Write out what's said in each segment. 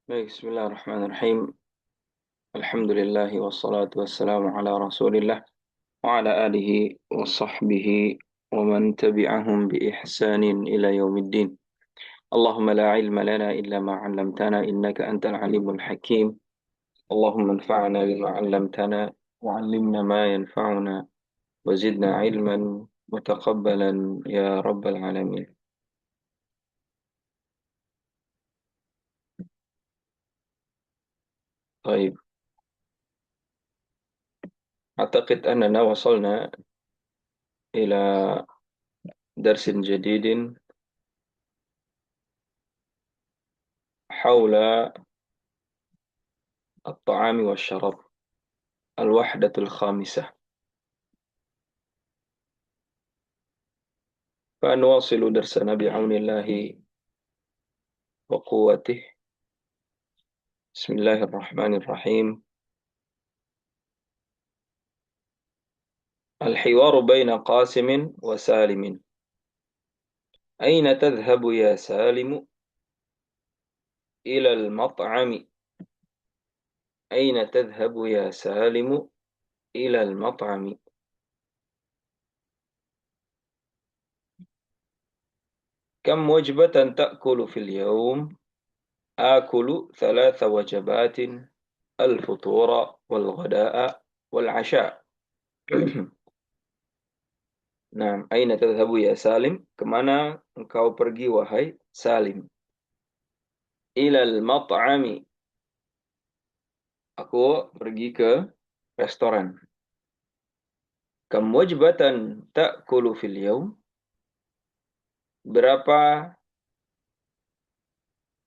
Baik, bismillahirrahmanirrahim. Alhamdulillah wassalatu wassalamu ala Rasulillah wa ala alihi wa sahbihi wa man tabi'ahum bi ihsanin ila yaumiddin. Allahumma la ilma lana illa ma 'allamtana innaka antal alimul hakim. Allahumma anfa'na bima 'allamtana wa 'allimna ma yanfa'una wa zidna ilman mutaqabbalan ya rabbal alamin. طيب، أعتقد أننا وصلنا إلى درس جديد حول الطعام والشراب، الوحدة الخامسة. فنواصل درسنا بعون الله وقوته. بسم الله الرحمن الرحيم. الحوار بين قاسم وسالم. أين تذهب يا سالم؟ إلى المطعم. أين تذهب يا سالم؟ إلى المطعم. كم وجبة تأكل في اليوم؟ آكل 3 وجبات: الفطور والغداء والعشاء. Nah, aina tadhhabu ya Salim? Kemana engkau pergi, wahai Salim? Ilal mat'ami. Aku pergi ke restoran. Kam wajbatan ta'kulu fil yawm? Berapa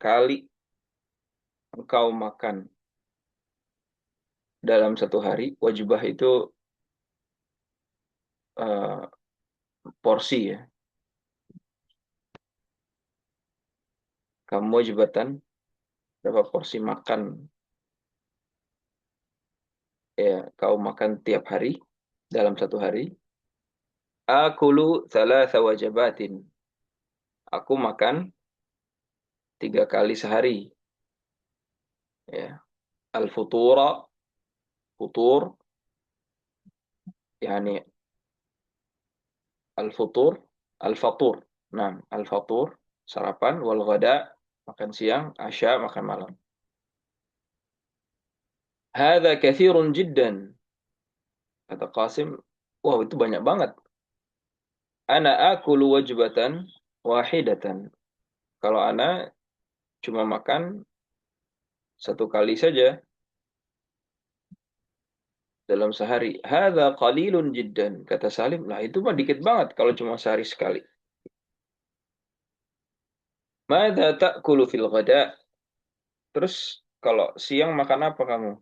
kali engkau makan dalam satu hari? Wajibah itu uh, porsi ya. Kam wajbatan, berapa porsi makan ya kau makan tiap hari dalam satu hari? Akulu 3 wajabatin. Aku makan 3 kali sehari. Ya. Al-futura, futur, yani al-futur, al-fatur. Nah, al-fatur, sarapan, wal ghada, makan siang, asya, makan malam. Hadza katsirun jiddan. Kata Qasim, wow, itu banyak banget. Ana akulu wajbatan wahidatan. Kalau ana cuma makan 1 kali saja dalam sehari. Hadza qalilun jiddan. Kata Salim, lah itu mah dikit banget kalau cuma sehari sekali. Madza ta'kulu fil ghada? Terus kalau siang makan apa kamu?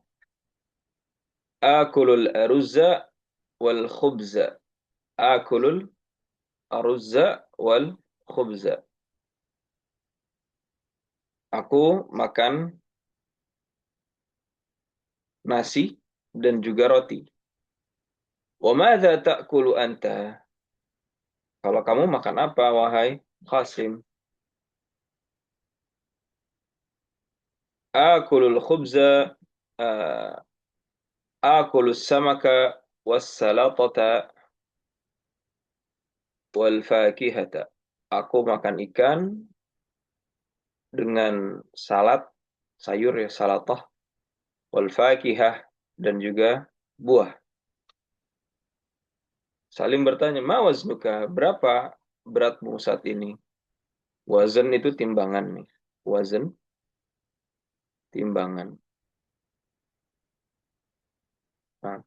Akulul aruzza wal khubza. Akulul aruzza wal khubza. Aku makan nasi dan juga roti. Wa madza ta'kulu anta? Kalau kamu makan apa, wahai Qasim? Akulul khubza, uh, akulus samaka was salatata wal fakihata. Aku makan ikan dengan salad, sayur ya, salatah, wal fakihah, dan juga buah. Salim bertanya, ma waznuka? Berapa beratmu saat ini? Wazan itu timbangan nih. Wazan, timbangan. Nah,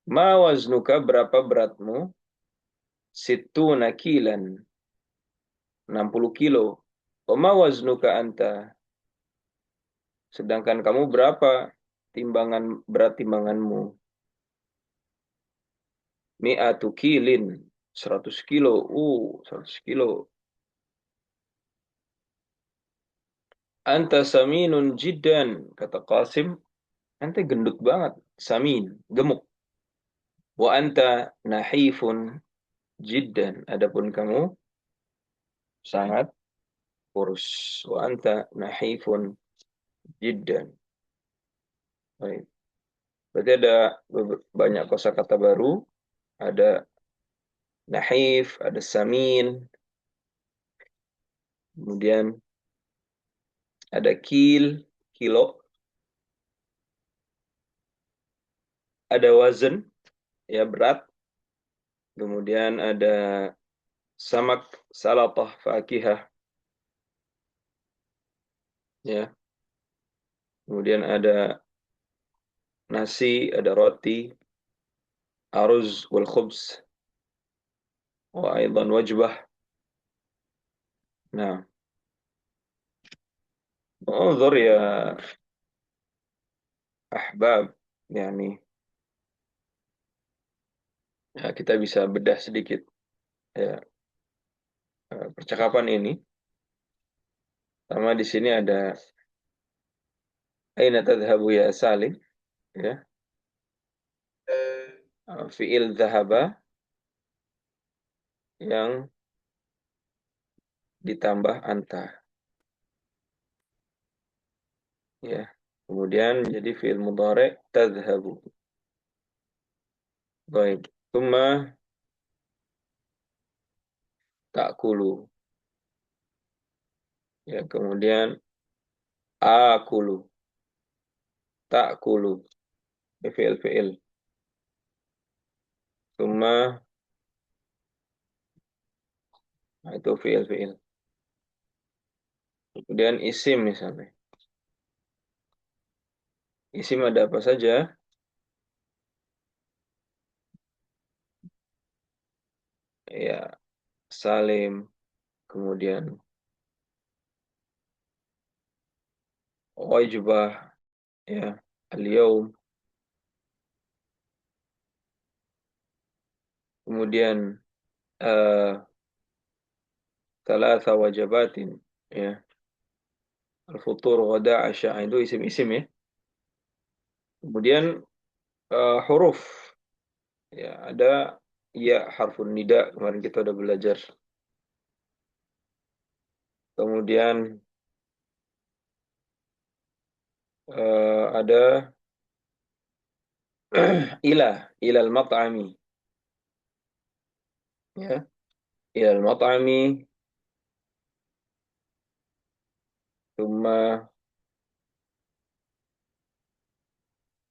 ma waznuka? Berapa beratmu? Situna kilan. 60 kilo. Wa ma waznuka anta? Sedangkan kamu berapa berat timbanganmu? Mi'atu kilin. 100 kilo. 100 kilo. Anta saminun jiddan, kata Qasim. Anta gendut banget, samin, gemuk. Wa anta nahifun jiddan. Adapun kamu sangat kurus. Wa anta nahifun jiddan. Baik. Berarti ada banyak kosakata baru. Ada nahif, ada samin, kemudian ada kilo, ada wazn, ya berat. Kemudian ada samak, salatah, fakihah, ya. Kemudian ada nasi, ada roti, aruz wal khubz, wa aidan wajbah. Nah, انظر يا أحباب, يعني ya, kita bisa bedah sedikit ya, percakapan ini. Sama di sini ada aina tadhhabu ya Salim, ya. Fiil dhahaba yang ditambah anta, ya. Kemudian jadi fiil mudhari tadhhabu. Baik. Tsumma ta'kulu, ya. Kemudian akulu, ta'kulu, fiil-fiil. Tsumma, nah, itu fiil-fiil. Kemudian isim misalnya. Isim ada apa saja? Ya, Salim, kemudian wajibah, ya, al-yaum, kemudian eh thalatha wajabatin, ya, al-futur, ghada, asya, itu isim-isim, ya. Kemudian huruf, ya, ada ya harfun nida, kemarin kita udah belajar. Kemudian ada ilal mat'ami, ya, ilal mat'ami, thumma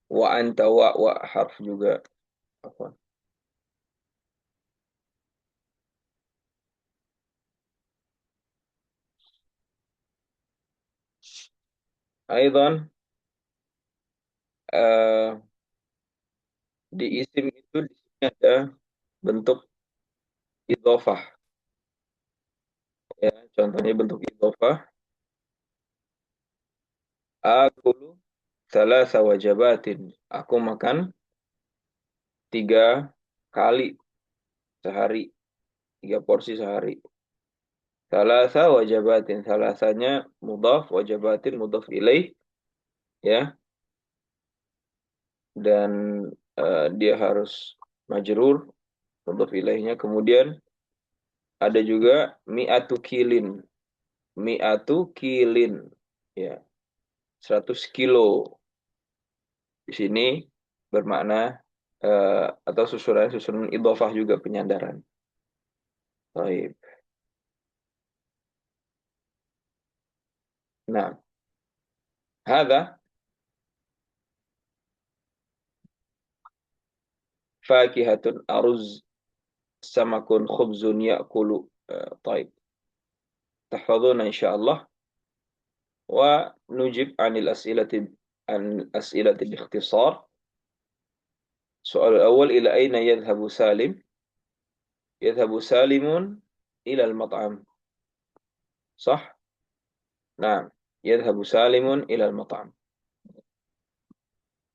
wa anta, wa harf juga, apa. Aidan eh, di isim itu di sini ada bentuk idhofah, ya. Contohnya bentuk idhofah, akulu thalatha wajabatin, aku makan 3 kali sehari, 3 porsi sehari. Thalatha wajabatin, thalathanya mudhaf, wajabatin mudhaf ilaih, ya. Dan dia harus majrur, mudhaf ilaihnya. Kemudian ada juga mi'atu kilin, ya, 100 kilo. Di sini bermakna atau susunan idhofah juga, penyandaran. Baik. Nah, hadza fakihatun aruz samakun khubzun ya'kulu. Taib. Tahfadhuna insyaallah, wa nujib an as'ilati biikhtisar. Soal awal, ila aina yadhhabu Salim? Yadhhabu Salimun ila al-mat'am. Sah? Nah, yadhhabu Salimun ila al-mat'am.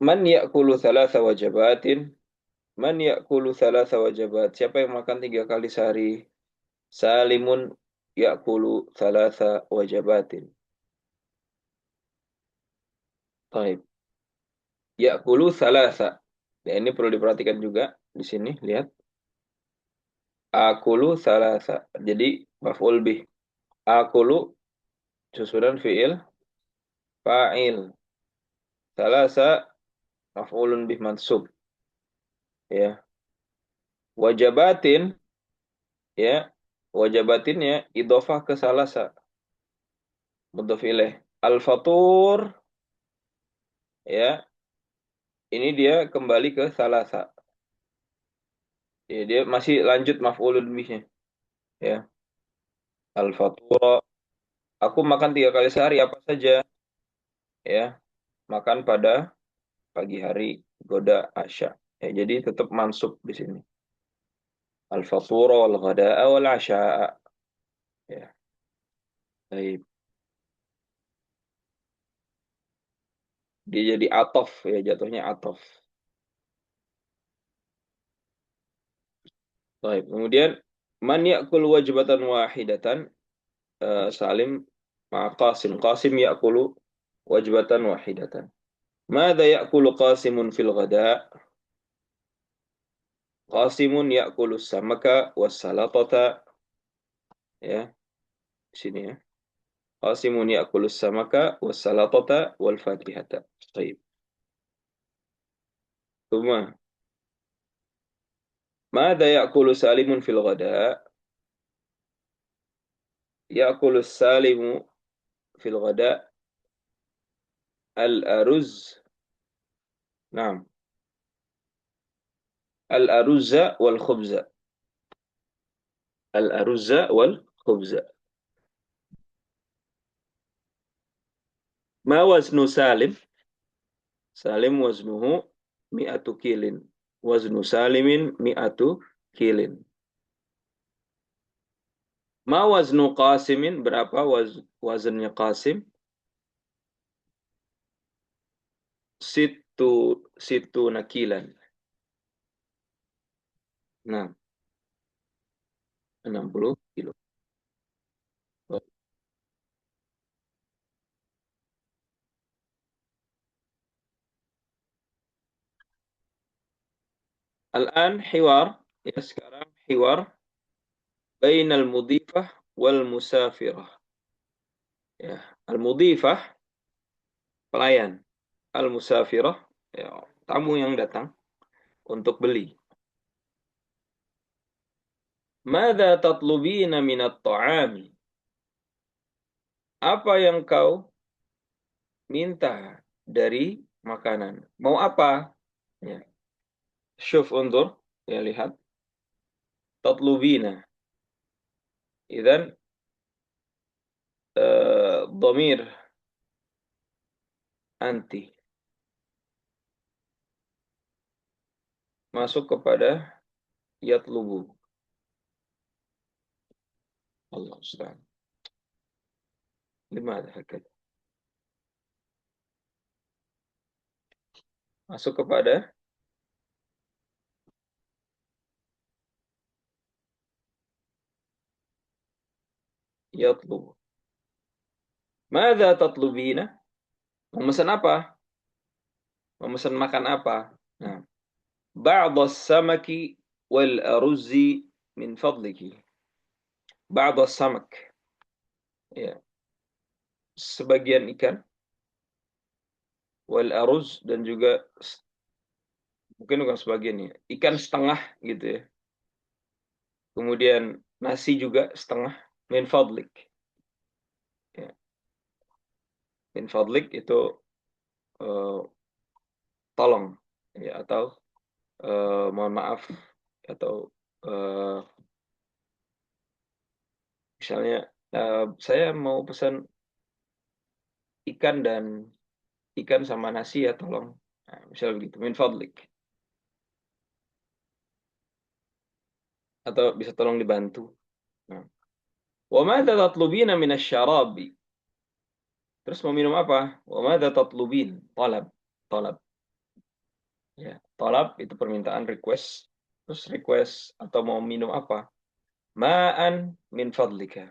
Man ya'kulu thalatha wajabatin? Man ya'kulu thalatha wajabat? Siapa yang makan 3 kali sehari? Salimun ya'kulu thalatha wajabatin. Taib. Ya'kulu thalatha. Ya, ini perlu diperhatikan juga di sini, lihat. Akulu thalatha. Jadi maf'ul bih. Akulu Susunan fiil fa'il. Salasa maf'ulun bih mansub. Ya. Wajabatin, ya. Wajabatin ya idhofah ke salasa. Mudhof ilaih. Al-fatur, ya. Ini dia kembali ke salasa. Ya, dia masih lanjut maf'ulun bihnya. Ya. Al-fatura. Aku makan 3 kali sehari apa saja? Ya. Makan pada pagi hari, goda, asya. Ya, jadi tetap mansub di sini. Al-fatura wal ghada'a wal asya'a. Ya. Baik. Dia jadi atof ya, jatuhnya atof. Baik. Kemudian man ya'kul wajbatan wahidatan, Salim ma Qasim. Qasim ya'kulu wajbatan wahidatan. Mada ya'kulu Qasimun fil ghada? Qasimun ya'kulu samaka was salatata. Ya, di sini ya. Qasimun ya'kulu samaka was salatata wal fatihata. Baik. Tuma. Mada ya'kulu Salimun fil ghada? Ya'kulu Salimu fil ghada al-aruz. Naam. Al-aruzza wal khubza. Al-aruzza wal khubza. Ma waznu Salim? Salim waznuhu mi'atu kilin. Waznu Salimin mi'atu kilin. Ma waznu Qasimin? Berapa wazannya Qasim? Situ situ nakilan. Nah, 60 kilo. Al-an hiwar. Ya, sekarang hiwar bainal mudhifah wal musafirah. Ya, al-mudhifah pelayan, al-musafirah ya, tamu yang datang untuk beli. Mada tatlubina minat ta'ami? Apa yang kau minta dari makanan? Mau apa? Ya. Syuf undur, ya lihat. Tatlubina. Idan dhamir anti masuk kepada yatlubu. Allah Ustaz. Gimana hakik? Masuk kepada yatlubu. Mada tatlubina? Memesan apa? Memesan makan apa? Nah, ba'd samaki wal aruzzi min fadliki. Ba'd samak. Ya, sebagian ikan wal aruz dan juga mungkin bukan sebagian ya. Ikan setengah gitu ya. Kemudian nasi juga setengah min fadlik. Ya, min fadlik itu uh, tolong ya, atau mohon maaf, atau uh, misalnya saya mau pesan ikan sama nasi ya tolong. Nah, misalnya begitu, min fadlik. Atau bisa tolong dibantu. Nah. Wa madza tatlubina minasyarabi? Terus mau minum apa? Wa madza tatlubin? Talab. Talab. Ya, talab itu permintaan, request. Terus request atau mau minum apa? Ma'an min fadlika.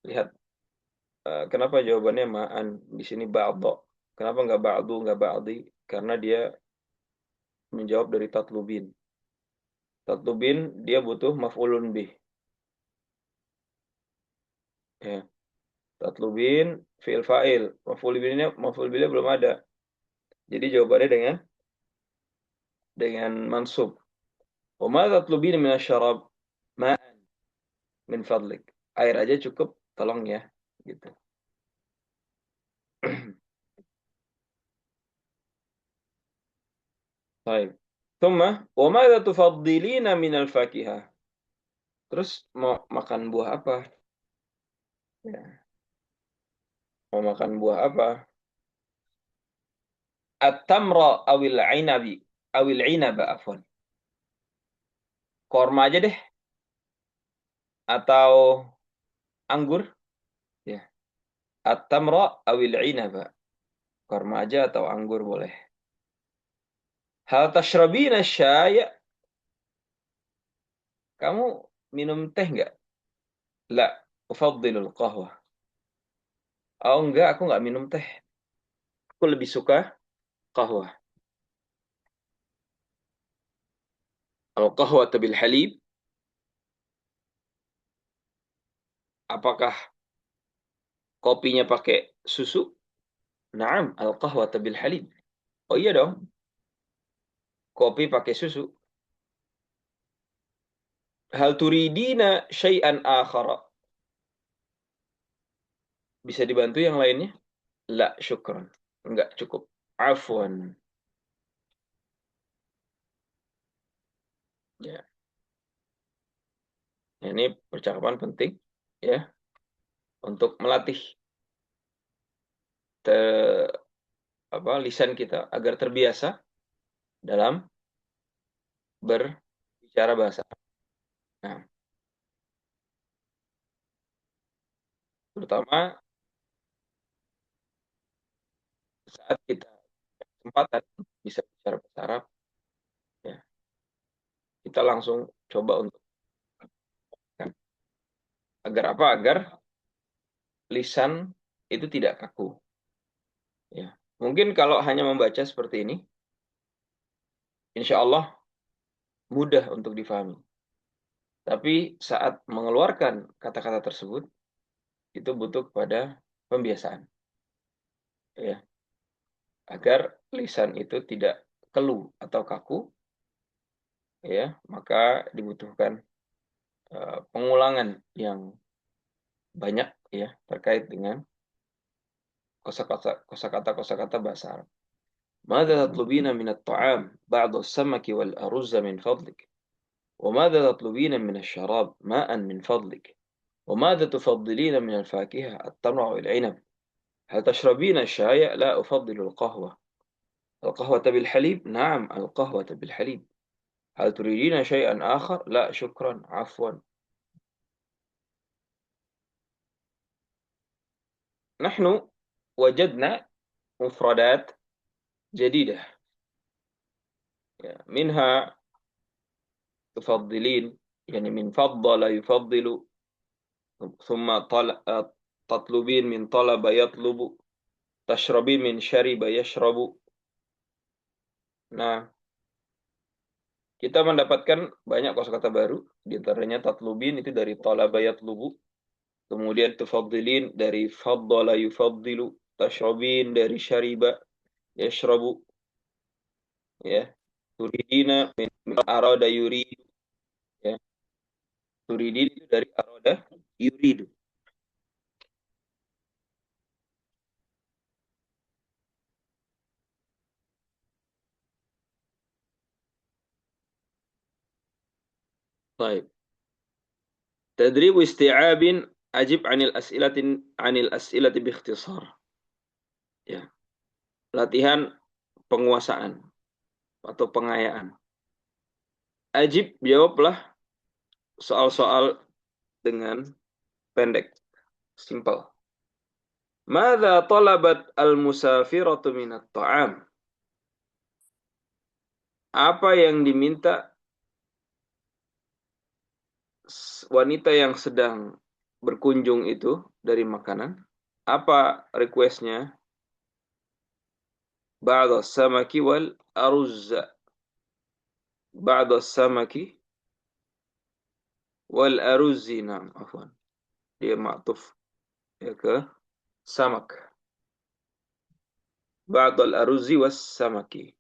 Lihat, kenapa jawabannya ma'an di sini ba'dha. Kenapa nggak ba'du, nggak ba'di? Karena dia menjawab dari tatlubin. Tatlubin dia butuh maf'ulun bih. Ya. Tatlubin fi'il fa'il. Maf'ul bihnya belum ada. Jadi jawabannya dengan mansub. Wa ma tatlubin minasyarab? Ma'an min fadlik. Air aja cukup, tolong ya. Gitu. Baik. Thumma wa madza tufaddilina minal fakihah? Terus mau makan buah apa? Ya. Mau makan buah apa? At-tamra awil inabi. Awil inaba afwan. Korma aja deh. Atau anggur. Ya. At-tamra awil inaba. Korma aja atau anggur boleh. Hal tashrabina syaya? Kamu minum teh nggak? La. Ufaddilul qahwah. Oh enggak, aku nggak minum teh. Aku lebih suka qahwah. Al-qahwah bil halib. Apakah kopinya pakai susu? Naam, al-qahwah bil halib. Oh iya dong, kopi pakai susu. Hal turidina syai'an akhara? Bisa dibantu yang lainnya? La, syukran. Enggak cukup. Afwan. Ya, ini percakapan penting ya untuk melatih te, lisan kita agar terbiasa dalam berbicara bahasa. Nah, terutama saat kita kesempatan bisa bicara bahasa Arab, ya, kita langsung coba untuk kan. Agar apa? Agar lisan itu tidak kaku. Ya. Mungkin kalau hanya membaca seperti ini, insya Allah mudah untuk difahami. Tapi saat mengeluarkan kata-kata tersebut, itu butuh kepada pembiasaan. Ya. Agar lisan itu tidak keluh atau kaku, ya, maka dibutuhkan pengulangan yang banyak ya terkait dengan kosakata bahasa Arab. Mada tatlubina min at-ta'am ba'd as-samaki wal aruzza min fadlik? وماذا تطلبين من الشراب ماء من فضلك وماذا تفضلين من الفاكهة التمر والعنب هل تشربين الشاي لا أفضل القهوة القهوة بالحليب نعم القهوة بالحليب هل تريدين شيئا آخر لا شكرا عفوا نحن وجدنا مفردات جديدة منها تفضلين يعني من فضل يفضل ثم تطلبين من طلب يطلب تشربين من شرب يشرب. Nah, kita mendapatkan banyak kosakata baru, di antaranya tatlubin itu dari talaba yatlubu, kemudian tufaddilin dari faddala yufaddilu, tashrabin dari syariba yashrabu, ya. Turidina min arada yuridu, ya. Turidin itu dari arada yuridu. Baik. تدريب استيعاب أجب عن الأسئلة باختصار. Ya. Latihan penguasaan atau pengayaan. Ajib, jawablah soal-soal dengan pendek, simple. Mada talabat al-musafiratu minat ta'am? Apa yang diminta wanita yang sedang berkunjung itu dari makanan? Apa requestnya? Ba'da samaki wal aruzza. Ba'da samaki wal aruzzi. Naam, afwan. Dia ma'tuf. ya ke samak. Ba'd al-aruzzi was samaki.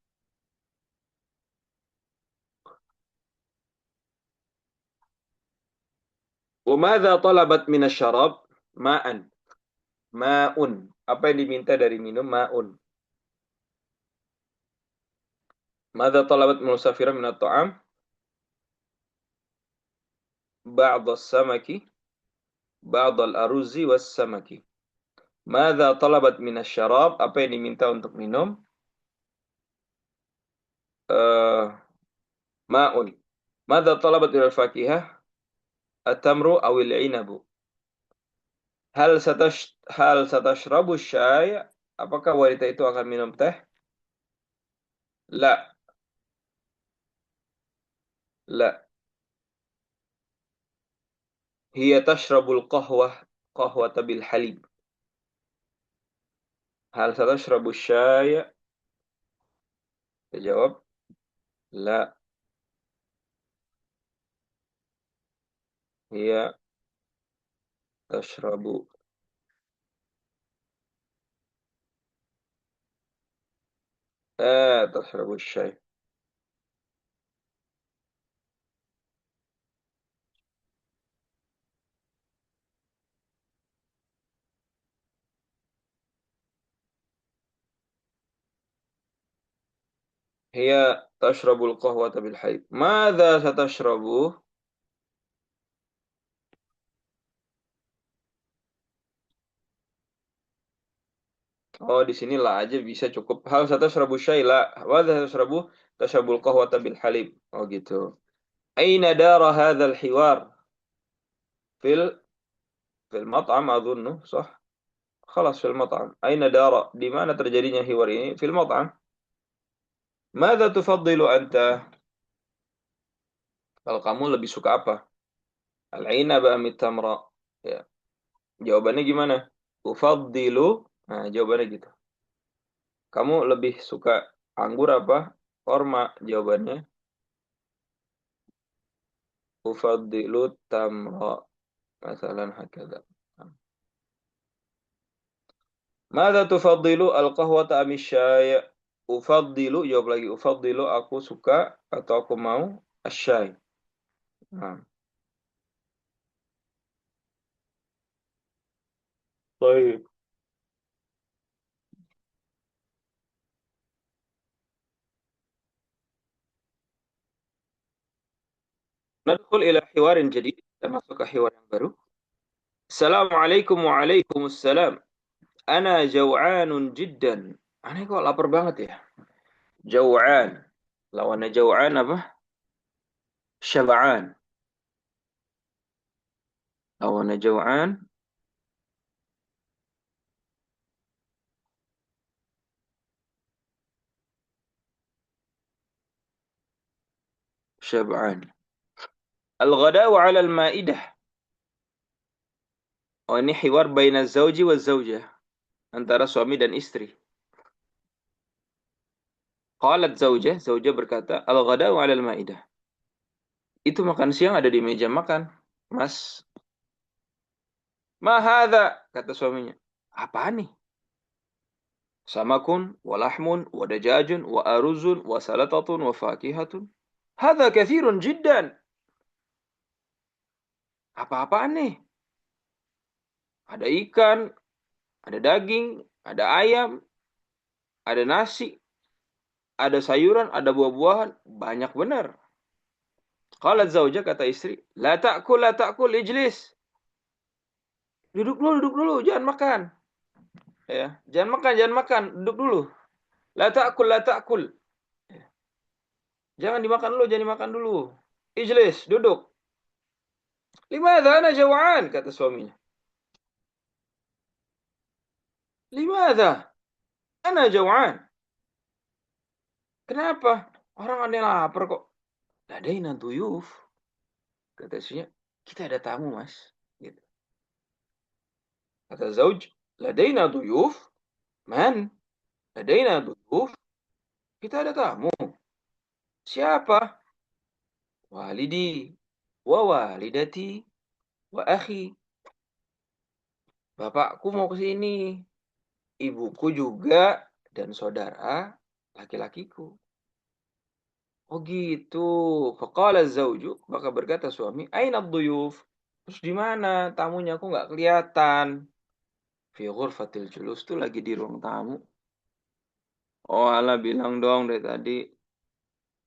Wa madza talabat min asy-syarab? Ma'an. Ma'un. Apa yang diminta dari minum? Ma'un. Madza talabat musafirah min at-ta'am? Ba'd as-samaki. Ba'd al-aruzzi was samaki. Madza talabat min asy-syarab? Apa yang diminta untuk minum? Eh, ma'un. Madza talabat min al-fakihah? At-tamru awil inabu. Hal satashrabu syai? Apakah wanita itu akan minum teh? La, la. Hiya tashrabul qahwah qahwata bil halib. Hal satashrabu syai? Dia jawab, la. Hiya tashrabu. Tashrabu syai. Hiya tashrabul qahwata bil halib. Madza satashrabu? Oh, di sini la aja bisa cukup. Hal satashrabu syai? La. Madza satashrabu? Tashrabul qahwata bil halib. Oh gitu. Aina dara hadzal hiwar? Fil fil mat'am adhunnu, sah? Khalas fil mat'am. Aina dara? Di mana terjadinya hiwar ini? Fil mat'am. Madza tufaddilu anta? Kalau kamu lebih suka apa? Al-ainaba amit tamra? Ya. Jawabannya gimana? Ufaddilu. Nah, jawabannya gitu. Kamu lebih suka anggur apa? Korma. Jawabannya. Ufaddilu tamra. Masalan hakada. Mada tufaddilu al-qahwata amis syai? Ufaddilu, jawab lagi. Ufaddilu, aku suka atau aku mau asyai. Nah. Baik. Nadkhul ila hiwarin jadid. Kita masuk ke hiwar yang baru. Assalamualaikum waalaikumsalam. Ana jaw'anun jiddan. Aneh kok lapar banget ya. Jaw'an. Lawannya jaw'an apa? Syab'an. Lawannya jaw'an, syab'an. Al-ghada'u 'ala al-ma'idah. Oh, ini hiwar baina zawji wa zawjah. Antara suami dan istri. Qalat zawjah. Zawjah berkata, Al-ghada'u 'ala al-ma'idah. Itu makan siang ada di meja makan. Mas, ma hadha? Kata suaminya. Apaan nih? Samakun, wa lahmun, wa dajajun, wa aruzun, wa salatatun, wa fakihatun. Hadha kathirun jiddan. Apa-apaan nih? Ada ikan, ada daging, ada ayam, ada nasi, ada sayuran, ada buah-buahan. Banyak benar. Qalat zaujah, kata istri. La ta'kul, ijlis. Duduk dulu, jangan makan. Ya, jangan makan, duduk dulu. La ta'kul. Jangan dimakan dulu, jangan dimakan dulu. Ijlis, duduk. Limadha ana jawa'an, kata suaminya. Limadha ana jawa'an. Kenapa? Orang ada yang lapar kok. Ladaina duyuf. Kata istrinya, kita ada tamu, Mas. Gitu. Kata zauj, ladaina duyuf. Man, ladaina duyuf. Kita ada tamu. Siapa? Walidi, wa walidati, wa akhi. bapakku mau ke sini, ibuku juga, dan saudara laki-lakiku. Oh gitu. Faqala zauju, maka berkata suami, aina dhuyuf? Terus di mana tamunya? Aku nggak kelihatan. Fi ghurfatil julus, tuh lagi di ruang tamu. Oh ala bilang dong dari tadi,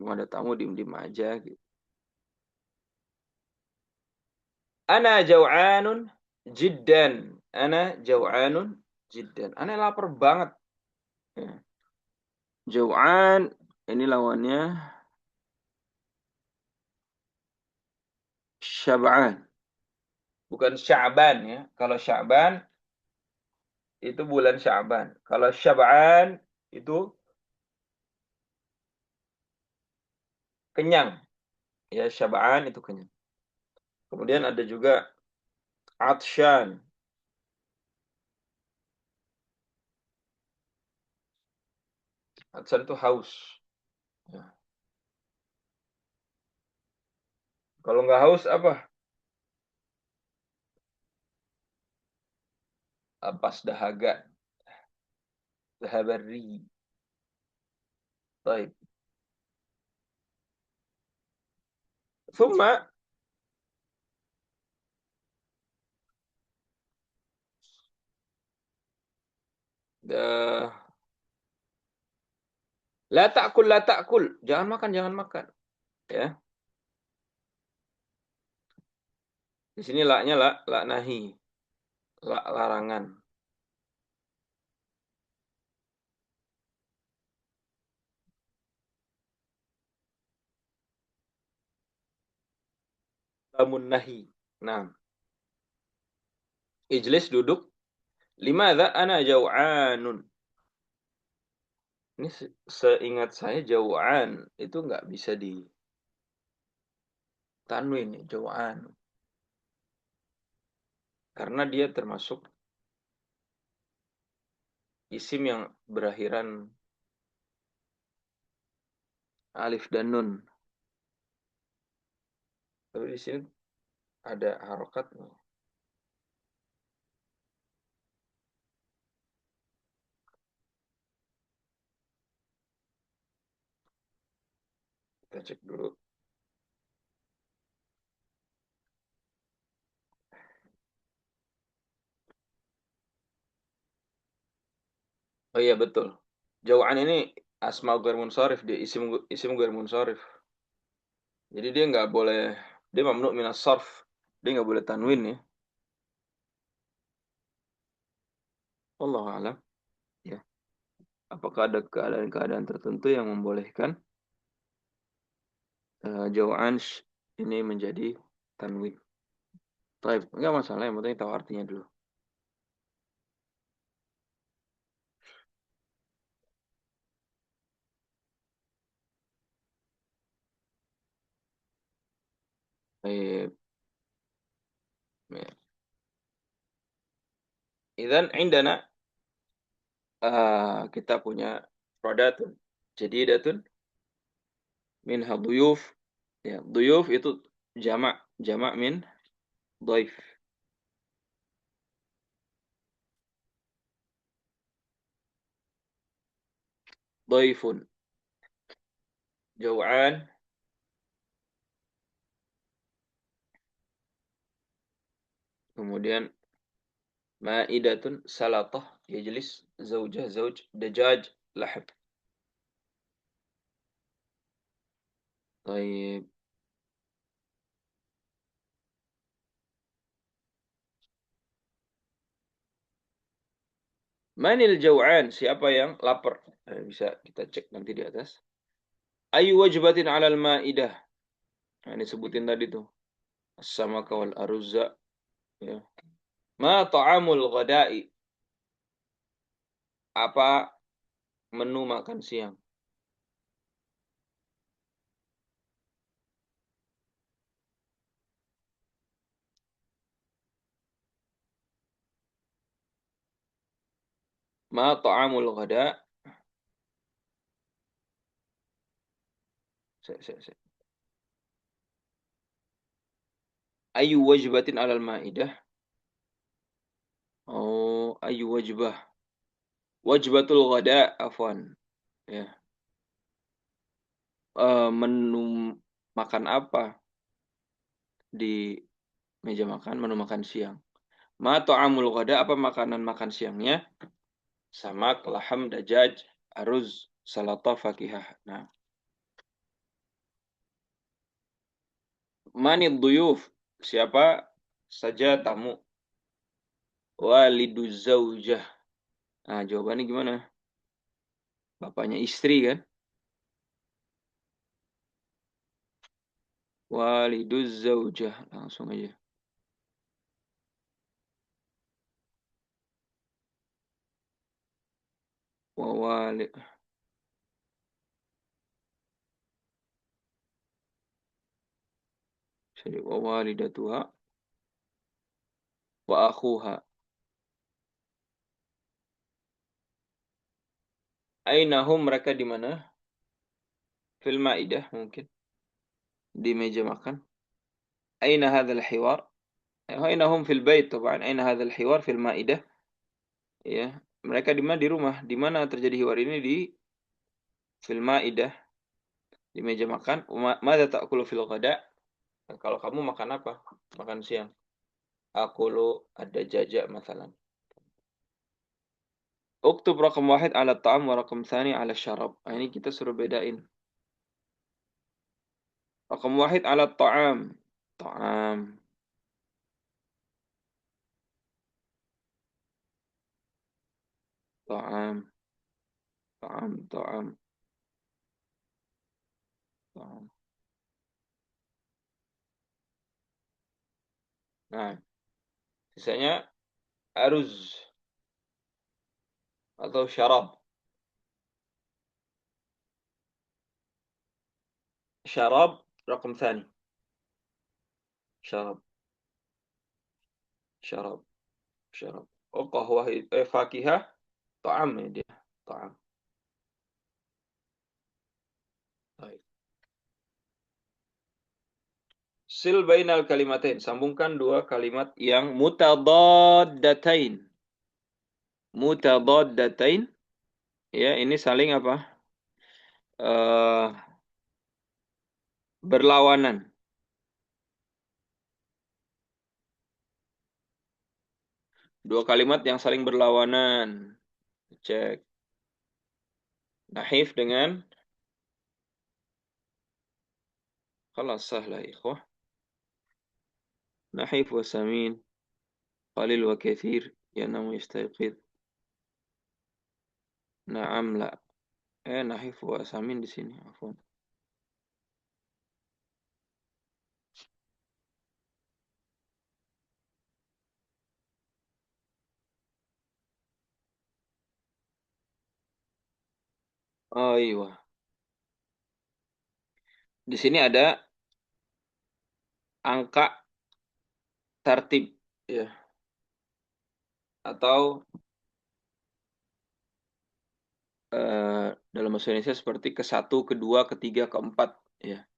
mau ada tamu diem-diem aja gitu. Ana jau'anun jiddan. Ana jau'anun jiddan. Ana lapar banget. Ya. Jau'an, ini lawannya syab'an. Bukan sya'ban ya. Kalau sya'ban itu bulan Sya'ban. Kalau Syab'an itu kenyang. Ya, Syab'an itu kenyang. Kemudian ada juga Atsyan. Atsyan itu haus. Ya. Kalau nggak haus apa? Pas dahaga. Dahabari. Baik. Thumma dah. La ta'kul, la ta'kul. Jangan makan, jangan makan. Ya. Di sini laknya lak nahi. Lak larangan. Lamun nahi. Nah, ijlis duduk. Limadha ana jau'anun. Ini seingat saya jau'an itu nggak bisa di tanwin ya, jau'an. Karena dia termasuk isim yang berakhiran alif dan nun. Tapi di sini ada harokatnya. Kita cek dulu. Oh iya betul. Jau'an ini asma ghair munsharif, dia isim ghair munsharif. Jadi dia nggak boleh, dia mamnu minas sarf. Dia nggak boleh tanwin ya. Allah alam. Ya. Apakah ada keadaan-keadaan tertentu yang membolehkan jau'an ini menjadi tanwin? Baik, enggak masalah, yang penting tahu artinya dulu. Baik. Ya. Idzan indana kita punya rodatun. Jadi datun minha duyuf. Ya, duyuf itu jamak, jamak min doif. Doifun. Jau'an. Kemudian ma'idatun salatah. Yajlis zaujah zauj dajaj lahab. Baik. Manil jau'an? Siapa yang lapar? Bisa kita cek nanti di atas. Ayu wajibatin alal ma'idah. Nah, ini sebutin tadi tuh. As-samaka wal aruzza. Ya. Ma ta'amul ghada'i. Apa menu makan siang? Ma ta'amul ghada'. Se. Ayu wajibatin alal ma'idah. Oh, ayu wajbah. Wajbatul ghada, afwan. Ya. Menu makan apa di meja makan, menu makan siang. Ma ta'amul ghada, apa makanan makan siangnya? Samak, laham, dajaj, aruz, salata, fakihah. Nah, manid duyuf, siapa saja tamu. Waliduz zaujah. Nah, jawabannya gimana? Bapaknya istri kan? Waliduz zaujah. Langsung aja. Wawali, jadi wawalidatuha wa akhuha. Ainahum, mereka di mana? Fil maidah mungkin. Di meja makan. Aina hadzal hiwar? Ainahum fil bait طبعا. Aina hadzal hiwar fil maidah? Ya, mereka di mana? Di rumah. Di mana terjadi hiwar ini? Di fil maidah, di meja makan. Madza ta'kulu fil ghada? Kalau kamu makan apa? Makan siang. Akulu ada jajak masalan. Uktub rakam wahid ala ta'am wa rakam thani ala syarab. Nah, ini kita suruh bedain. Rakam wahid ala ta'am. Ta'am. Ta'am. Ta'am. Ta'am. Ta'am. Nah, sisanya aruz atau syarab. Syarab rakam thani. Syarab. Syarab. Syarab. Oh, qahwah, fakihah. Ta'am ya dia. Ta'am. Baik. Sil bainal kalimatain. Sambungkan dua kalimat yang mutadaddatain. Mutadaddatain. Ya, ini saling apa? Eh Berlawanan. Dua kalimat yang saling berlawanan. Cek. Nahif dengan khalas sahlah ikhwah. Nahif wa samin. Qalil wa kathir. Yanamu yastayqid. Naam la. Nahif wa samin di sini. Afwan. Oh iya. Di sini ada angka tertib, ya, atau dalam bahasa Indonesia seperti ke satu, kedua, ketiga, keempat, ya.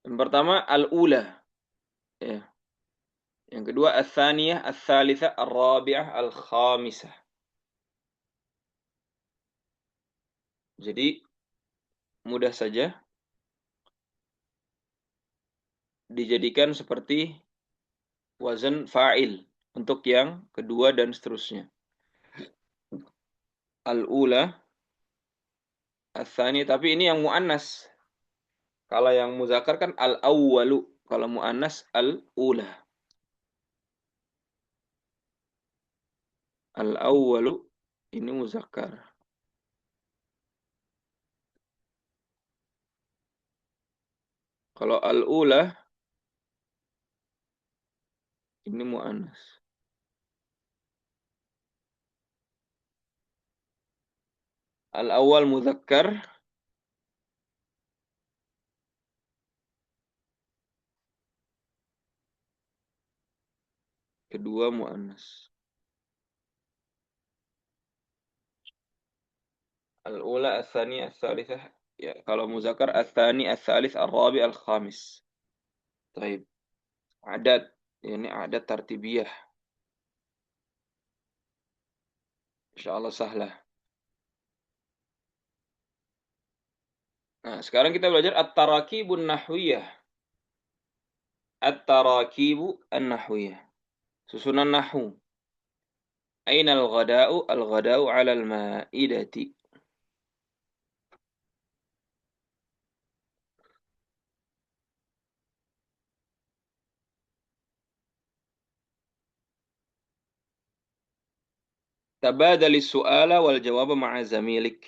Yang pertama al-ula, ya. Yang kedua al-thaniyah, al-thalithah, al-rabi'ah, al-khamisah. Jadi mudah saja dijadikan seperti wazan fa'il untuk yang kedua dan seterusnya. Al-ula, al-thaniyah, tapi ini yang muannas. Kalau yang muzakkar kan al-awwalu, kalau muannas al-ula. Al-awwalu ini muzakkar. Kalau al-ula ini muannas. Al-awwal muzakkar, kedua muannas. Al-ula, al-thani, al-thalithah. Ya, kalau muzakkar al-thani, al-thalith, al-rabi, al-khamis. Baik. Adat. Ini adat tartibiyah. Insyaallah sahlah. Nah, sekarang kita belajar at-tarakibun nahwiyah. At-tarakibu an-nahwiyah. Susunan nahwu. Aina al-ghada'u? Al-ghada'u 'ala al-ma'idati. Tabadalis su'ala wal jawaba ma'a zamilik.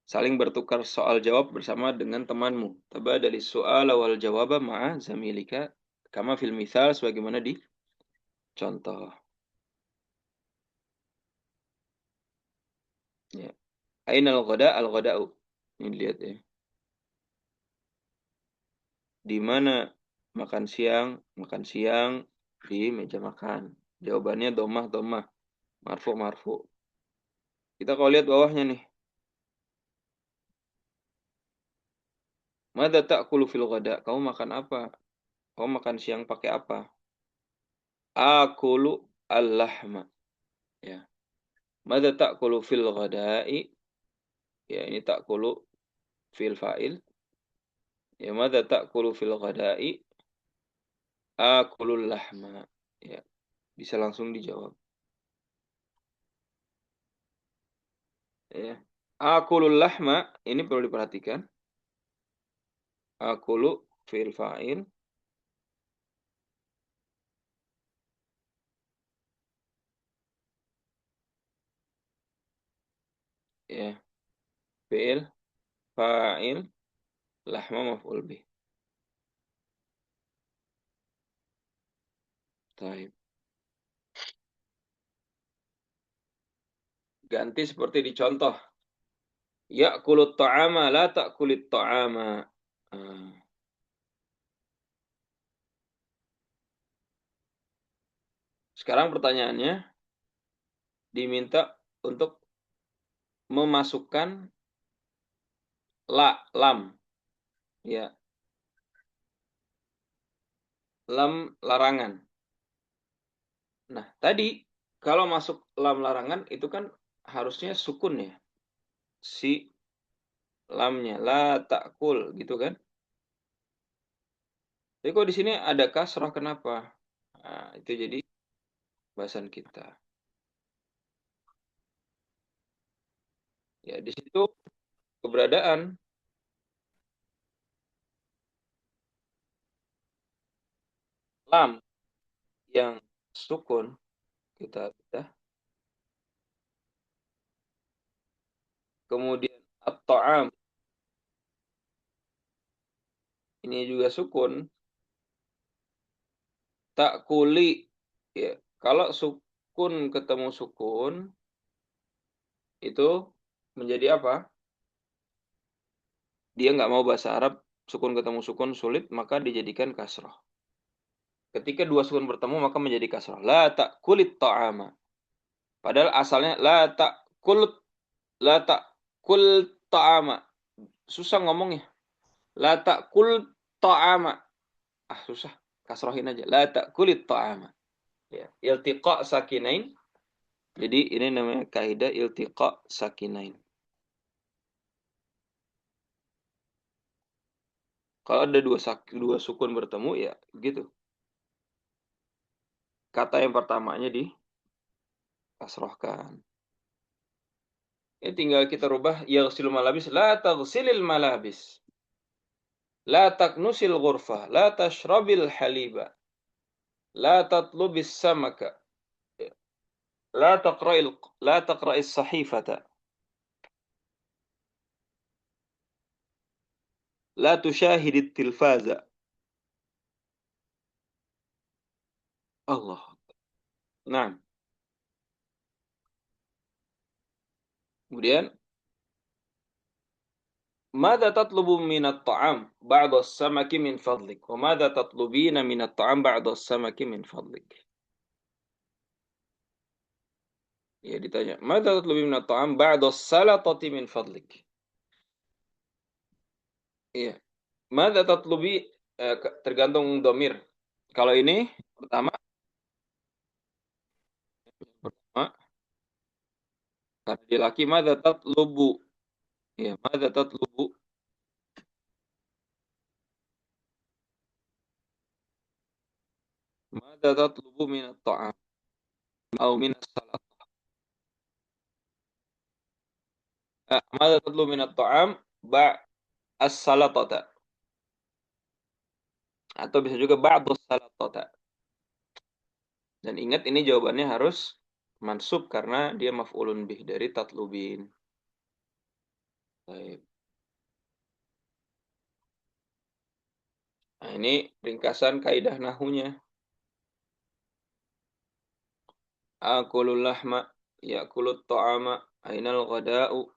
Saling bertukar soal jawab bersama dengan temanmu. Tabadalis su'ala wal jawaba ma'a zamilika. Kama fil mithal sebagaimana di contoh. Ya. Aina al-ghada? Al-ghada'u. Ini lihat ya. Di mana makan siang? Makan siang di meja makan. Jawabannya domah, domah. Marfu, marfu. Kita kalau lihat bawahnya nih. Mada ta'kulu fil ghada? Kamu makan apa? Kamu makan siang pakai apa? Akulu al-lahma. Ya. Mada ta'kulu fil ghada'i? Ya, ini ta'kulu fil fa'il. Ya, mada ta'kulu fil ghada'i? Akulul lahma. Ya, bisa langsung dijawab. Ya. Akulul lahma ini perlu diperhatikan. Akulu fil fa'il. Ya, fi'il fa'il lahma maf'ul bih. Taib. Ganti seperti di contoh. Ya'kulut ta'ama la ta'kulit ta'ama. Ah. Sekarang pertanyaannya diminta untuk memasukkan lam, ya, lam larangan. Nah, tadi kalau masuk lam larangan itu kan harusnya sukun ya. Si lamnya la ta'kul gitu kan. Tapi kok di sini ada kasrah kenapa? Nah, itu jadi bahasan kita. Ya, di situ keberadaan lam yang sukun kita sudah. Kemudian at-ta'am ini juga sukun. Ta'kuli ya. Kalau sukun ketemu sukun itu menjadi apa? Dia nggak mau bahasa Arab, sukun ketemu sukun sulit, maka dijadikan kasroh. Ketika dua sukun bertemu, maka menjadi kasroh. La ta'kulit ta'ama. Padahal asalnya la ta'kul ta'ama. Susah ngomongnya. La ta'kul ta'ama. Ah, susah. Kasrohin aja. La ta'kulit ta'ama. Ya. Iltiqa sakinain. Jadi ini namanya kaidah iltiqa sakinain. Kalau ada dua sukun bertemu ya gitu. Kata yang pertamanya dikasrohkan. Ini tinggal kita rubah yaghsilul malabis la taghsilil malabis. La taknusil ghurfa, la tashrabil haliba. La tatlubis samaka. La taqra'is sahifata. La tushahidit tilfaza. Allah. Nah, kemudian ماذا تطلب من الطعام بعد السمك من فضلك وماذا تطلبين من الطعام بعد السمك من فضلك. Ya ditanya, "Mada tatlubi min at-ta'am ba'da as-salatati min fadlik?" Iya. Mada tatlubi tergantung domir. Kalau ini pertama, pertama karena dia laki, madza tatlubu. Ya, madza tatlubu. Madza tatlubu min at-ta'am atau min as-salat. Madza tatlubu min at-ta'am ba as-salatata. Atau bisa juga ba'dus salatata. Dan ingat ini jawabannya harus mansub karena dia maf'ulun bih dari tatlubin. Baik. Nah, ini ringkasan kaidah nahunya. Akulul lahma, ya'kulut ta'ama, ainal ghada'u.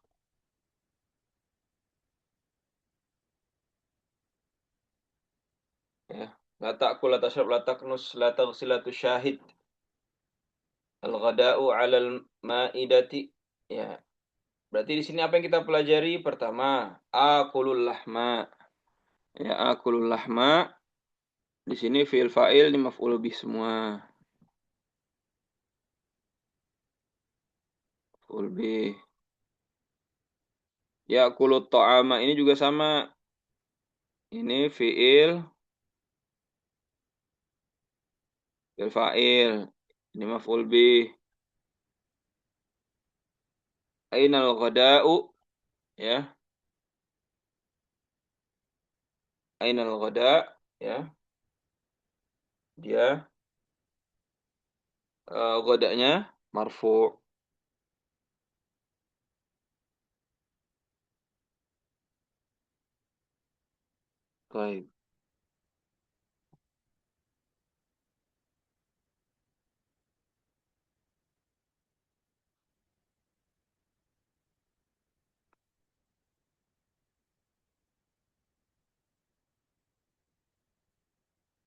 Ya. La ta'kul, la tashrab, la taknus, la taghsil, la tusyahid. Al-ghada'u 'alal ma'idati. Ya. Berarti di sini apa yang kita pelajari? Pertama, akulul lahma. Ya, akulul lahma. Di sini fi'il fa'il ini maf'ul bih semua. Maf'ul bih. Ya, kulut ta'ama ini juga sama. Ini fi'il fa'il. Ini maf'ul bih. Ainal ghada'u, ya. Ainal ghada', ya. Dia ghada'nya marfu'. Baik.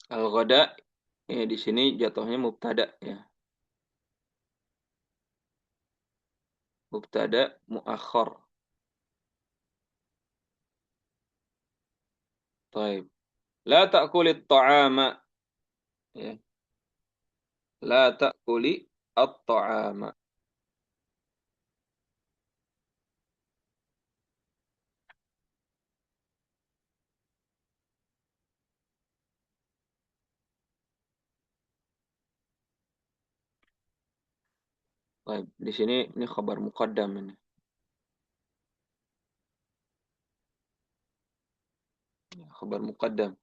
Al-ghada' ya di sini jatuhnya mubtada, ya. Mubtada muakhar. Baik. La ta'kulit ta'ama, ya. La ta'kuli at-ta'ama. Baik, di sini ini khabar muqaddam ini. Ya, khabar muqaddam.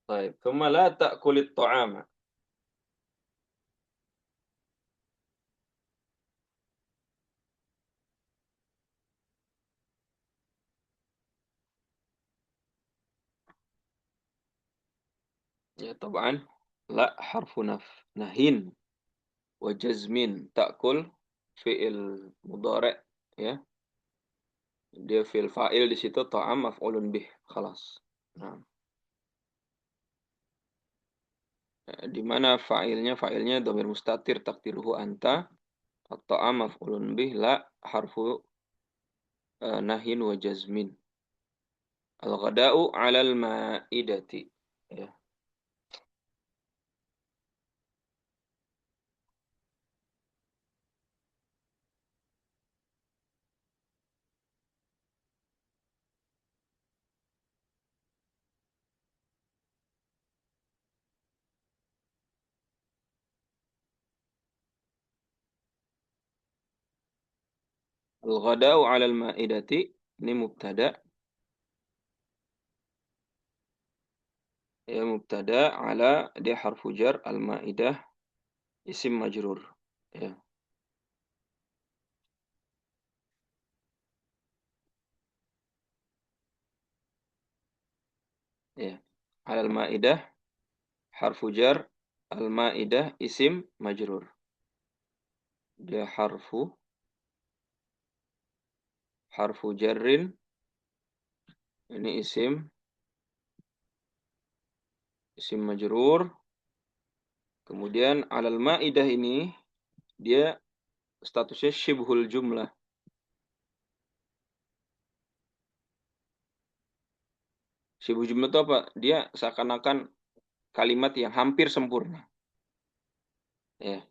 Baik, thumma la ta'kulit ta'ama. Ya, taban. La harfu nahin wa jazmin ta'kul fi'il mudhari', ya. Dia fi'il fa'il di situ ta'am maf'ulun bih. Khalas. Nah, di mana fa'ilnya dhamir mustatir takdiruhu anta. At-ta'am maf'ulun bih la harfu nahin wa jazmin. Al-ghada'u 'alal ma'idati. Ya. Al-ghada'u 'alal ma'idati ini mubtada. Ya, mubtada ala dia harfu jar, al-ma'idah isim majrur. Ya. Ya. Alal Maidah harfu jar, al Maidah isim majrur. Dia harfu jarrin, ini isim majrur. Kemudian alal Maidah ini dia statusnya syibhul jumlah. Syibhul jumlah itu apa? Dia seakan-akan kalimat yang hampir sempurna. Ya.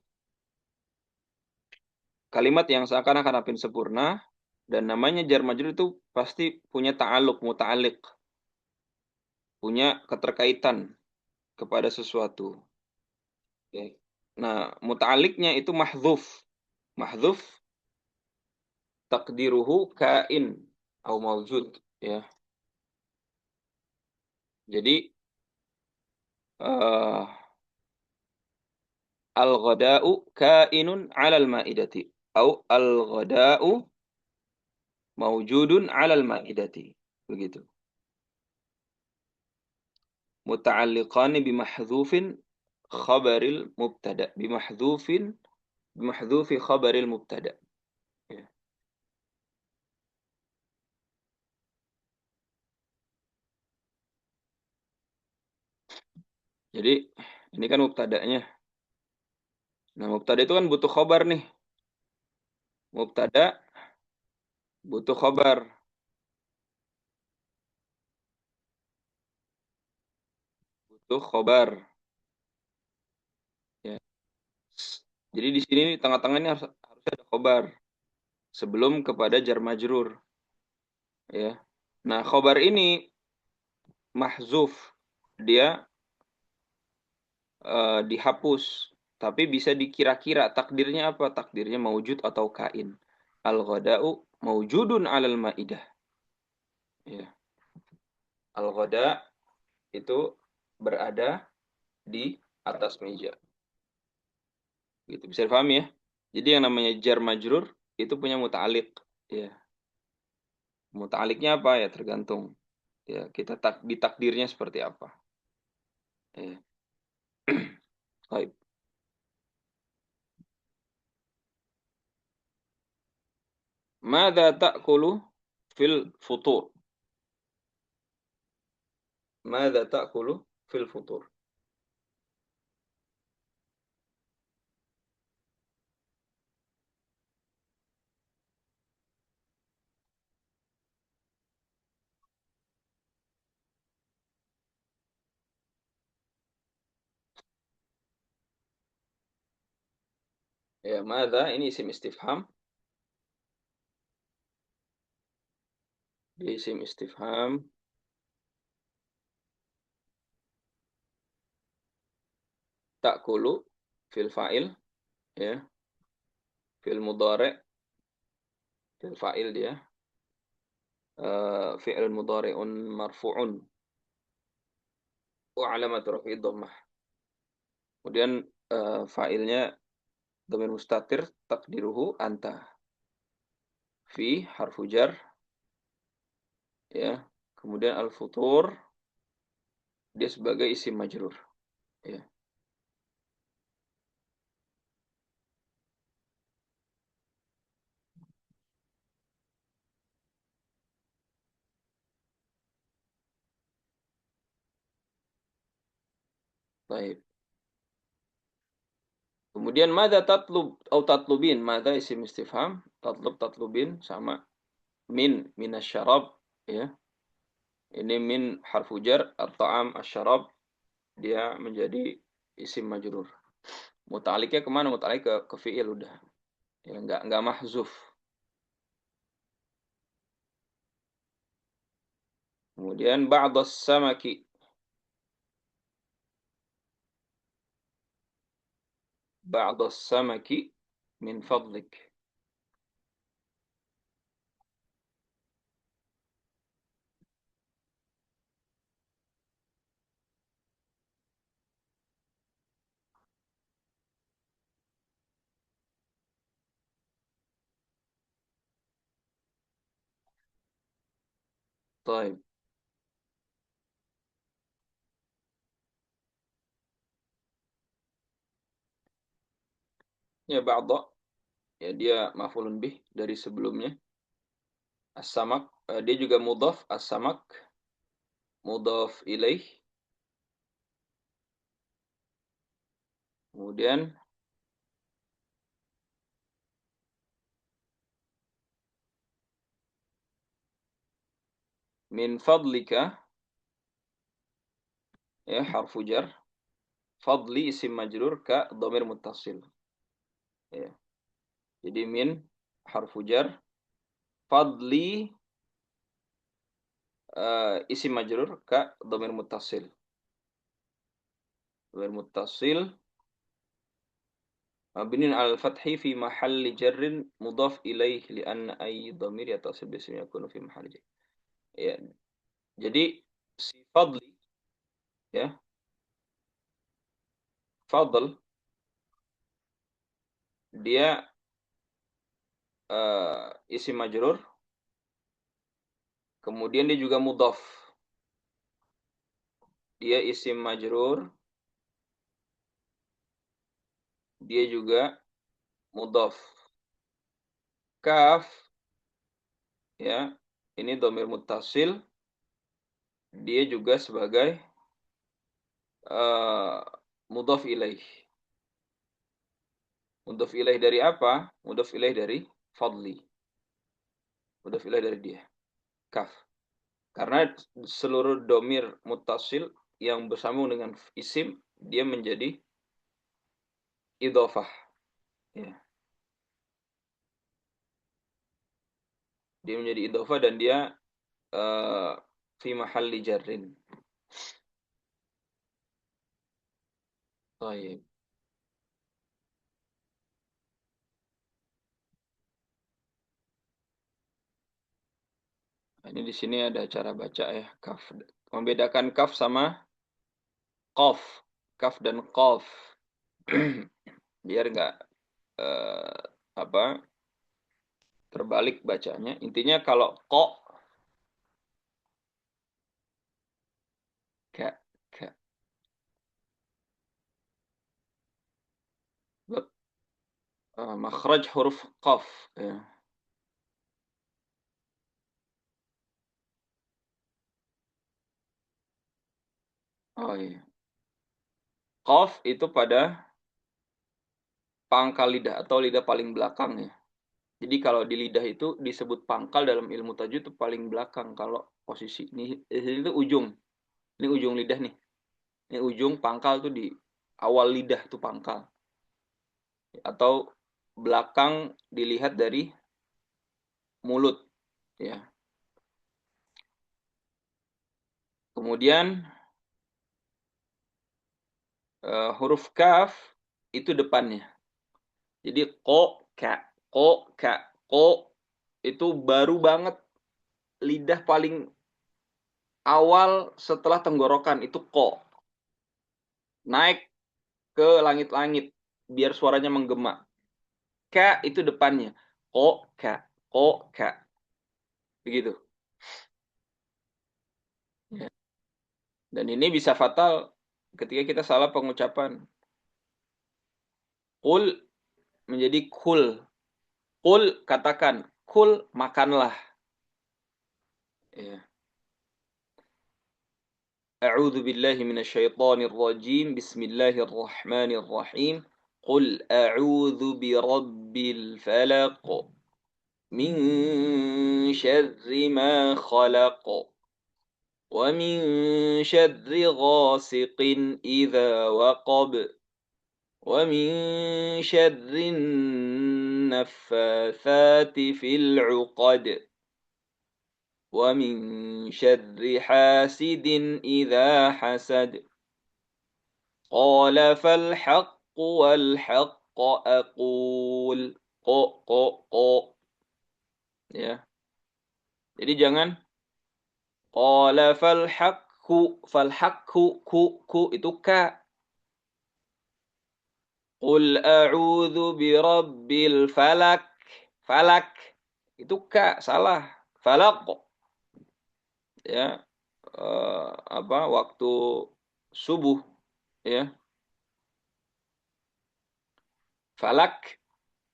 Kalimat yang seakan-akan hampir sempurna dan namanya jar majrur itu pasti punya ta'aluk, muta'alliq, punya keterkaitan kepada sesuatu. Ya. Nah, muta'alliqnya itu mahdzuf. Mahdzuf takdiruhu kain atau maujud, ya. Jadi uh, al-ghada'u kainun 'alal ma'idati atau al-ghada'u maujudun 'alal ma'idati. Begitu. Muta'alliqani bimahdhufin khabaril mubtada. Bimahdhufi khabaril mubtada. Ya. Jadi ini kan mubtada'nya. Nah, mubtada itu kan butuh khabar nih. Mubtada butuh khabar. Butuh khabar. Ya. Jadi di sini tengah-tengah ini harusnya ada khabar sebelum kepada jar majrur, ya. Nah, khabar ini mahzuf. Dia dihapus, tapi bisa dikira-kira takdirnya apa? Takdirnya maujud atau kain. Al-ghada'u maujudun 'alal maidah. Ya. Al-ghada itu berada di atas meja. Gitu. Bisa dipahami ya? Jadi yang namanya jar majrur itu punya muta'alliq. Ya. Muta'alliqnya apa ya? Tergantung. Ya, kita ditakdirnya seperti apa. Ya. Baik. Mada ta'kulu fil futur? Mada ta'kulu fil futur? Ya, mada ini isim istifham. Di isim istifham ta'kulu fil fa'il, ya. Fil mudhari, fil fa'il dia. Fi'il mudhari'un marfu'un wa alamat rafi'i dhammah. Kemudian fa'ilnya dhamir mustatir takdiruhu anta. Fi harfu jar, ya. Kemudian al-futur dia sebagai isim majrur, ya. Baik. Kemudian mada tatlub atau tatlubin, mada isim istifham, tatlubin sama minasyarab, ya. Ini min harfu jar, at-ta'am asyarab dia menjadi isim majrur. Muta'aliknya kemana? Muta'alik ke fi'il udah. Ya, enggak mahzuf. Kemudian ba'das samaki. Ba'das samaki min fadlik. Taib. Ya ba'dha, ya dia maf'ulun bih dari sebelumnya. As-samak, dia juga mudhaf, as-samak mudhaf ilaih. Kemudian min fadlika, ya harfu jar. Fadli isim majrur ka dhamir muttasil. Ya. Jadi min harfu jar, fadli isim majrur ka dhamir muttasil. Dhamir muttasil mabniun al fathi fi mahalli jarrin mudhaf ilaih li'anna ay dhamir yattasil bismi yakunu fi mahalli jar. Ya. Jadi si fadli, ya, fadl dia isim majrur, kemudian dia juga mudhaf. Dia isim majrur, dia juga mudhaf. Kaf, ya, ini dhamir muttasil, dia juga sebagai uh, mudhaf ilaih. Mudhaf ilaih dari apa? Mudhaf ilaih dari fadli. Mudhaf ilaih dari dia. Kaf. Karena seluruh domir muttasil yang bersambung dengan isim, dia menjadi idhofah. Ya. Dia menjadi idhofah dan dia fi mahalli jarrin. Baik. Nah, ini di sini ada cara baca ya, kaf. Membedakan kaf sama qaf. Kaf dan qaf. Biar nggak eh, apa terbalik bacanya. Intinya kalau ko, ka, ka. Makhraj huruf qaf. Ya. Oh iya. Qaf itu pada pangkal lidah atau lidah paling belakang ya. Jadi kalau di lidah itu disebut pangkal dalam ilmu tajwid itu paling belakang kalau posisi ini itu ujung. Ini ujung lidah nih. Ini ujung pangkal tuh di awal lidah tuh pangkal. Atau belakang dilihat dari mulut ya. Kemudian huruf kaf itu depannya. Jadi ko, ka, ko itu baru banget lidah paling awal setelah tenggorokan itu ko. Naik ke langit-langit biar suaranya menggema. Ka itu depannya. Ko, ka. Begitu. Ya. Dan ini bisa fatal ketika kita salah pengucapan. Kul menjadi kul. Kul katakan. Kul makanlah. Ya. A'udzu billahi minasyaitonir rajim. Bismillahirrahmanirrahim. Qul a'udzu birabbil falaq. Min syarri ma khalaq. ومن شر غاسق إذا وقب ومن شر النفاثات في العقد ومن شر حاسد إذا حسد قال فالحق والحق أقول قو ya. Jadi jangan qala falhaqhu ku itu ka. Qul a'udzu birabbil falak. Falak itu ka, salah. Falaq ya, apa waktu subuh ya. Falak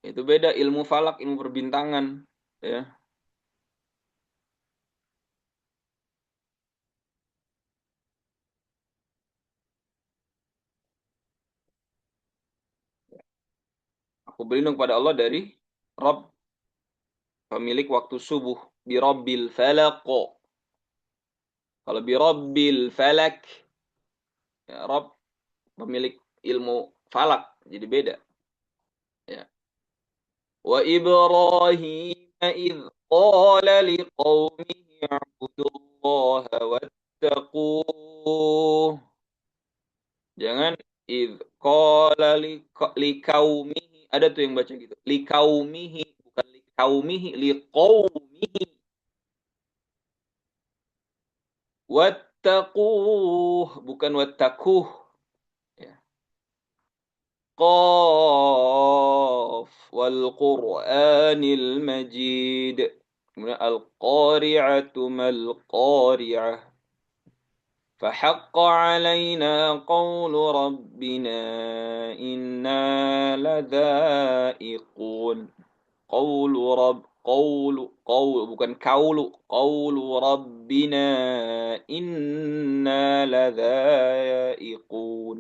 itu beda, ilmu falak, ilmu perbintangan, ya. Aku berlindung pada Allah dari Rabb, pemilik waktu subuh. Birabbil falaq. Kalau birabbil falak, ya, Rabb pemilik ilmu falak, jadi beda. Ya. Wa Ibrahim idh qala liqaumihi i'budullaha wattaquh. Jangan idh qala liqaumihi. Ada tuh yang baca gitu. Liqaumihi, bukan liqaumihi, liqaumihi. Wattaquh, bukan wattaquh. Ya. Qaf wal Qur'anil Majid. Kemudian al-qari'atu mal qari'ah. فحق علينا قول ربنا إنا لذائقون. قول bukan قول ربنا إنا لذائقون.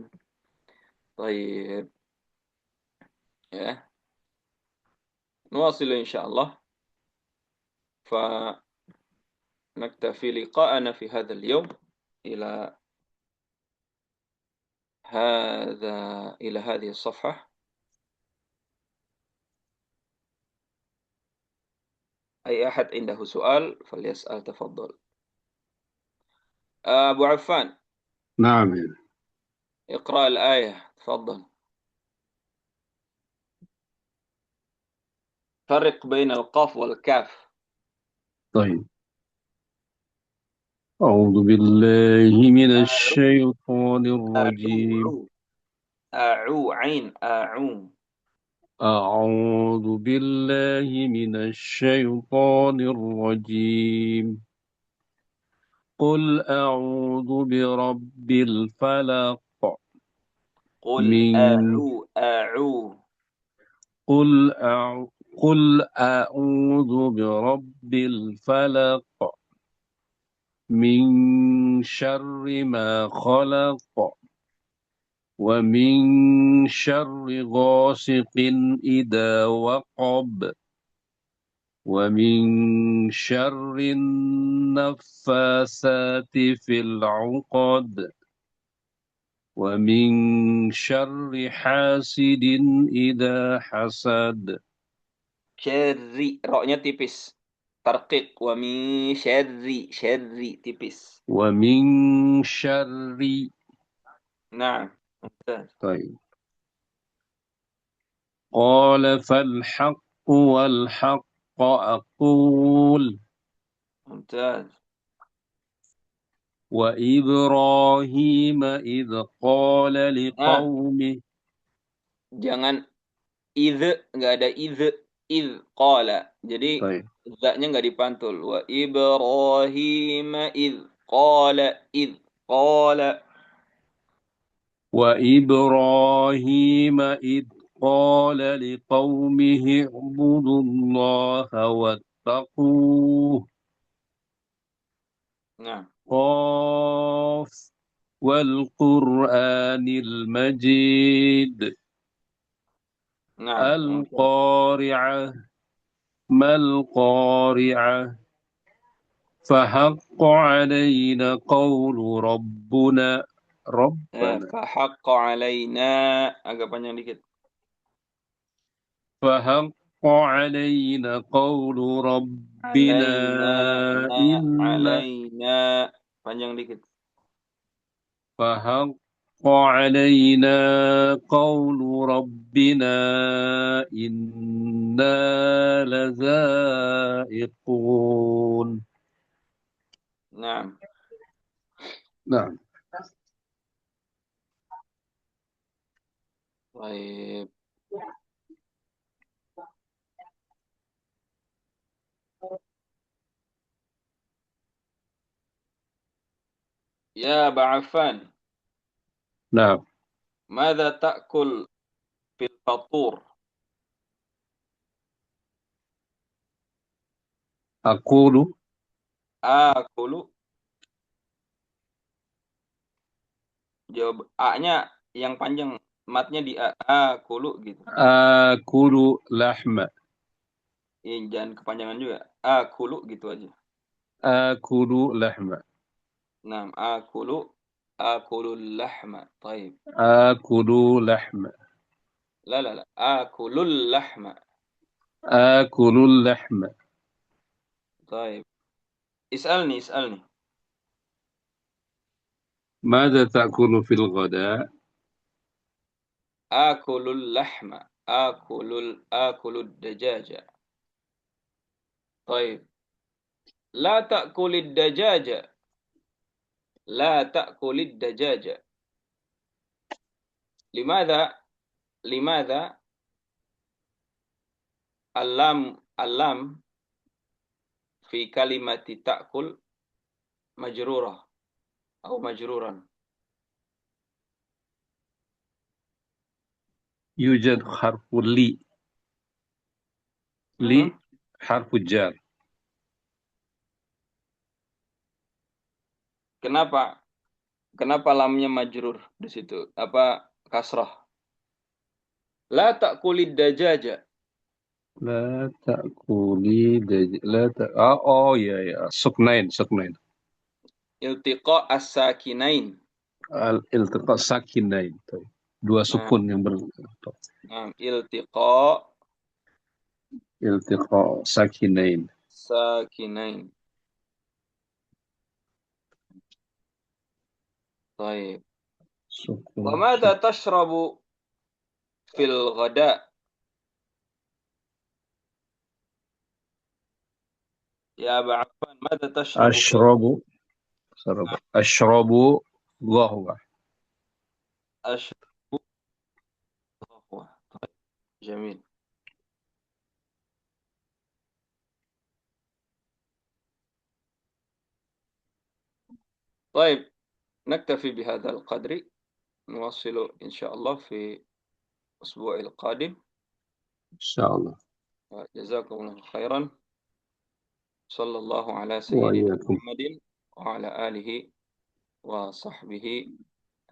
طيب، ya. نواصل إن شاء الله، فنكتفي لقاءنا في هذا اليوم إلى إلى هذه الصفحة. أي أحد عنده سؤال فليسأل، تفضل. أبو عفان، نعم. اقرأ الآية، تفضل. فرق بين القاف والكاف. طيب، أعوذ بالله من الشيطان الرجيم. عين أعو. أعوذ بالله من الشيطان الرجيم. قل أعوذ برب الفلق قل من أعو. قل أعوذ برب الفلق من شر ما خلق ومن شر غاسق إذا وقب ومن شر النفاثات في العقد ومن شر حاسد إذا حسد. Syarri, roknya tipis. Tarqiq. Wa min syarri tipis. ومن شر. Nah, ممتاز. طيب. قال فالحق والحق أقول ممتاز. وإبراهيم إذ قال Nah, لقومه. jangan nggak ada idh qala. Jadi طيب. zaknya nggak dipantul. Wa Ibrahim idh qala. وإبراهيم إذ قال لقومه اعبدوا الله واتقوه. Nah, قاف والقرآن المجيد. nah, mumtaz. القارعة ما القارعة فحق علينا قول ربنا. Fahaqqa alaina, agak panjang dikit. فحق علينا قول ربنا Alaina, إن. alaina, panjang dikit. فحق علينا قول ربنا إنا لذائقون. Nah, نعم. baik. Ya Ba'afan, نعم. ماذا تأكل في الفطور؟ Aqulu. Akulu. Jawab A-nya yang panjang. Matnya di A. Akulu gitu. Aqulu lahma. Jangan kepanjangan juga. Akulu gitu aja. Aqulu lahma. Nah, akulu. Akulul lahma. Taib. Aqulu lahma. La la la. Akulul lahma. Aqulu lahma. Taib. اسألني اسألني. ماذا تأكل في الغداء؟ آكل اللحم. آكل الدجاجة. طيب. لا تأكل الدجاجة. لا تأكل الدجاجة. لماذا؟ لماذا اللام في كلمة تأكل مجرورة أو مجرورا؟ يوجد حرف لي. لي حرف الجار. Kenapa? Kenapa lamnya majrur di situ? Apa kasrah? La ta'kulid dajaja. لا تأكلي يا سكنين سكنين. Iltiqa as-sakinain. الالتقاء ساكنين. طيب. Dua Nah, sukun yang iltiqa التقاء ساكنين. sakinain. طيب. سكون وماذا تشرب في الغداء يا أبا عفان؟ ماذا تشرب في أشرب أشرب قهوة. أشرب قهوة. طيب. جميل. طيب، نكتفي بهذا القدر. نواصل إن شاء الله في الأسبوع القادم. إن شاء الله. جزاكم الله خيرا. صلى الله على سيدنا وإياكم. محمد وعلى آله وصحبه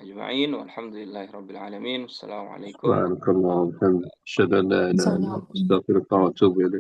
أجمعين، والحمد لله رب العالمين. والسلام عليكم. سبحانك اللهم وبحمدك أشهد أن لا إله إلا أنت Assalamualaikum. أستغفرك وأتوب إليك.